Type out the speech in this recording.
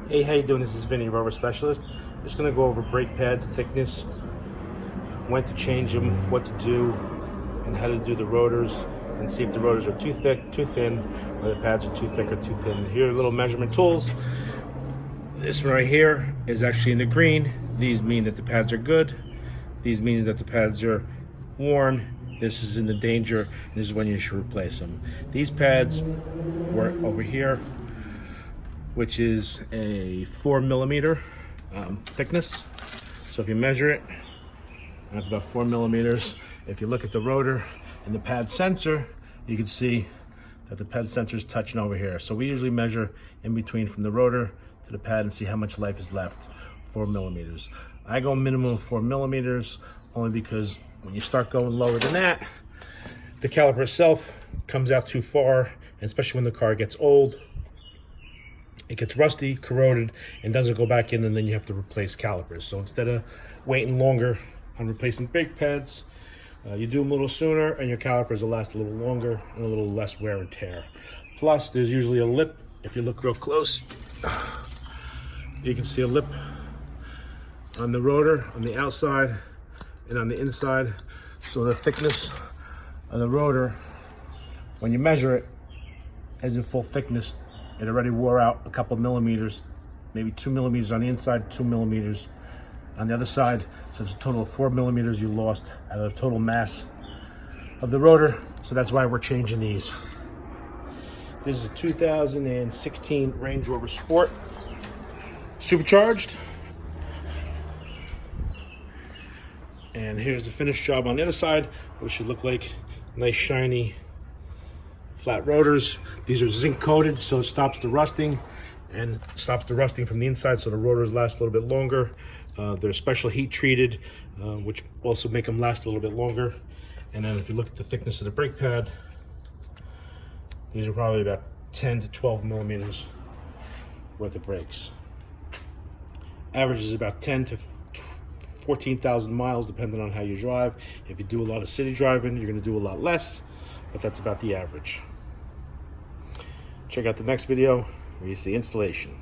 Hey, how you doing? This is Range Rover Specialist. Just going to go over brake pads, thickness, when to change them, what to do, and how to do the rotors, and see if the rotors are too thick, too thin, or the pads are too thick or too thin. Here are little measurement tools. This one right here is actually in the green. These mean that the pads are good. These mean that the pads are worn. This is in the danger. This is when you should replace them. These pads were over here, which is a 4mm thickness. So if you measure it, that's about 4mm. If you look at the rotor and the pad sensor, you can see that the pad sensor is touching over here. So we usually measure in between from the rotor to the pad and see how much life is left. 4mm. I go minimum of 4mm only because when you start going lower than that, the caliper itself comes out too far, and especially when the car gets old, it gets rusty, corroded, and doesn't go back in, and then you have to replace calipers. So instead of waiting longer on replacing brake pads, you do them a little sooner, and your calipers will last a little longer and a little less wear and tear. Plus, there's usually a lip. If you look real close, you can see a lip on the rotor, on the outside and on the inside. So the thickness of the rotor, when you measure it, is in full thickness. It already wore out a couple millimeters, maybe 2mm on the inside, 2mm on the other side. So it's a total of 4mm you lost out of the total mass of the rotor. So that's why we're changing these. This is a 2016 Range Rover Sport, supercharged. And here's the finished job on the other side, which should look like nice shiny flat rotors. These are zinc coated, so it stops the rusting and stops the rusting from the inside, so the rotors last a little bit longer. They're special heat treated, which also make them last a little bit longer. And then if you look at the thickness of the brake pad, these are probably about 10 to 12mm worth of brakes. Average is about 10 to 14,000 miles, depending on how you drive. If you do a lot of city driving, you're going to do a lot less, but that's about the average. Check out the next video where you see installation.